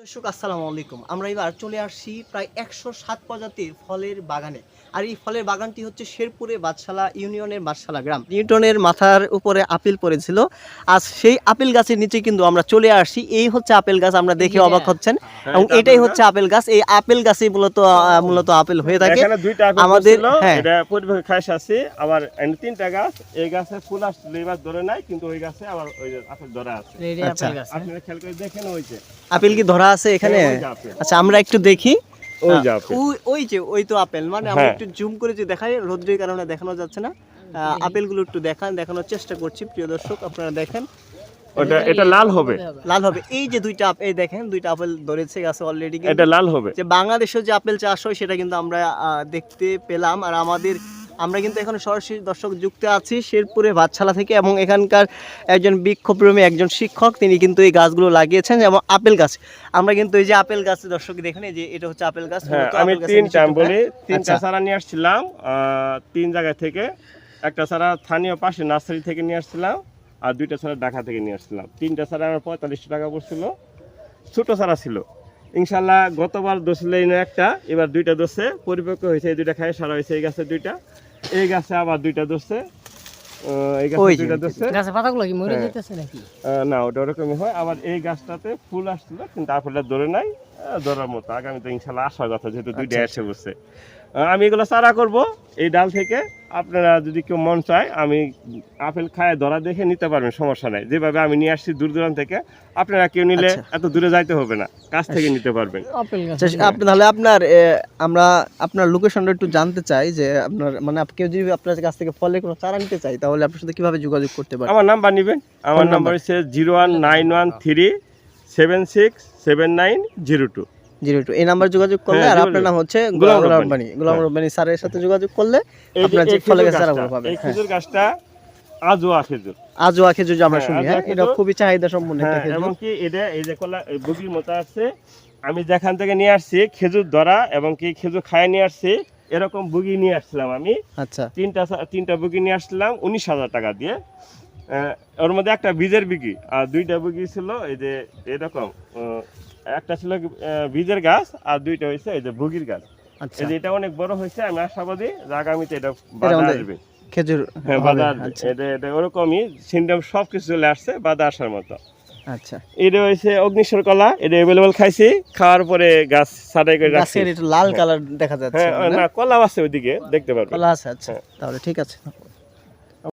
দর্শক আসসালামু আলাইকুম। আমরা এবার চলে আসছি প্রায় 107 প্রজাতির ফলের বাগানে। আর এই ফলের বাগানটি হচ্ছে শেরপুরে বাদশালা ইউনিয়নের বাদশালা গ্রাম। নিউটনের মাথার উপরে আপেল পড়েছিল। আজ সেই আপেল গাছের নিচে কিন্তু আমরা চলে আসছি। এই হচ্ছে আপেল গাছ, আমরা দেখে অবাক হচ্ছেন। এবং এটাই হচ্ছে আপেল গাছ। এই আপেল গাছে মূলত আপেল হয়ে থাকে। এখানে দুইটা আপেল আমাদের ছিল, এটা পরিপক্ক খাস আছে, আবার এখানে তিনটা গাছ। এই গাছে ফুল আসছিল, এবার ধরে নাই, কিন্তু ওই গাছে আবার ওই আপেল ধরা আছে। আচ্ছা, আপনারা খেয়াল করে দেখেন, ওই যে আপেল কি ধরা আছে এখানে? ওই যে আপেল। আচ্ছা, আমরা একটু দেখি। ওই যে আপেল। ওই তো আপেল, মানে আমরা একটু জুম করে যে দেখাই, রোদ্রের কারণে দেখানো যাচ্ছে না। আপেলগুলো একটু দেখানোর চেষ্টা করছি প্রিয় দর্শক, আপনারা দেখেন। এটা লাল হবে, লাল হবে। এই যে এই দেখেন দুইটা আপেল ধরেছে গাছে অলরেডি। এটা লাল হবে। যে বাংলাদেশে যে আপেল চাষ হয় সেটা কিন্তু আমরা দেখতে পেলাম। আর আমরা কিন্তু এখন সরাসরি দর্শক যুক্ত আছি শেরপুরে বাদশালা থেকে, এবং এখানকার একজন বৃক্ষপ্রেমী একজন শিক্ষক, তিনি কিন্তু এই গাছগুলো লাগিয়েছেন। এবং আপেল গাছ, আমরা কিন্তু এই যে আপেল গাছ দর্শক দেখেন, এই যে এটা হচ্ছে আপেল গাছ। আমি তিনটা চারা নিয়ে আসছিলাম 3 জায়গা থেকে। একটা চারা স্থানীয় পাশে নার্সারি থেকে নিয়ে আসছিলাম, আর দুইটা চারা ঢাকা থেকে নিয়ে আসছিলাম। 3টা চারা আমার 45 টাকা পড়ছিল। ছোট চারা ছিল। ইনশাল্লাহ গতবার দোষলে একটা, এবার দুইটা দোষে পরিপক্ক হয়েছে। এই দুইটা খায় সারা হয়েছে। এই গাছে দুইটা, এই গাছে আবার দুইটা দোষে, এই গাছে দুইটা দোষে। গাছের পাতাগুলো কি মরে যেতেছে নাকি? না, ওটা ওরকমই হয়। আবার এই গাছটাতে ফুল আসছিল, কিন্তু আপেলটা ধরে নাই। ধরার মতো আগামীতে ইনশাল্লাহ আসার কথা, যেহেতু দুইটা এসে বসছে। আমি এগুলো চারা করব এই ডাল থেকে। আপনারা যদি কেউ মন চায়, আমি আপেল খায় ধরা দেখে নিতে পারবেন, সমস্যা নাই। যেভাবে আমি নিয়ে আসছি দূর দূরান্ত থেকে, আপনারা কেউ নিলে এত দূরে যাইতে হবে না, কাছ থেকে নিতে পারবেন। তাহলে আমরা আপনার লোকেশনটা একটু জানতে চাই, যে আপনার মানে কেউ যদি আপনার কাছ থেকে ফলের কোনো চারা নিতে চাই, তাহলে আপনার সাথে কিভাবে যোগাযোগ করতে পারে? আমার নাম্বার নেবেন। আমার নাম্বার হচ্ছে 01913767902। এই নাম্বার যোগাযোগ করলে, আর আপনার নাম হচ্ছে গোলাম রব্বানী স্যারের সাথে যোগাযোগ করলে আপনারা যে ফলের চারাগুলো পাবেন। এই খেজুর গাছটা আজোয়া খেজুর, যে আমরা শুনি, এটা খুবই চাহিদা সম্পন্ন একটা খেজুর। এবং কি এটা এই যে কলা বুগির মতো আছে। আমি যেখান থেকে নিয়ে আসছি খেজুর ধরা, এবং কি খেজুর খায় নিয়ে আসছি, এরকম বুগি নিয়ে আসছিলাম আমি। আচ্ছা, তিনটা বুগি নিয়ে আসছিলাম 19,000 টাকা দিয়ে। ওর মধ্যে একটা বীজের বুগি আর দুইটা বুগি ছিল এই যে এরকম। একটা ছিল বীজের গাছ, আর দুইটা হয়েছে এই যে বুগির গাছ। আচ্ছা, এটা অনেক বড় হয়েছে। আমি আশাবাদী যে আগামীতে এটা বাধা আসবে। খেজুর বাধা আসবে। এটা ওরকমই সিমটম সবকিছু চলে আসছে, বাধা আসার মতো। আচ্ছা, এটা হয়েছে অগ্নিশ্বর কলা। এটা অ্যাভেলেবল খাইছি, খাওয়ার পরে গাছ ছাটাই করে রাখছি। গাছের একটু লাল কালার দেখা যাচ্ছে। না, কলা আছে ওইদিকে, দেখতে পারবেন। কলা আছে। আচ্ছা, তাহলে ঠিক আছে।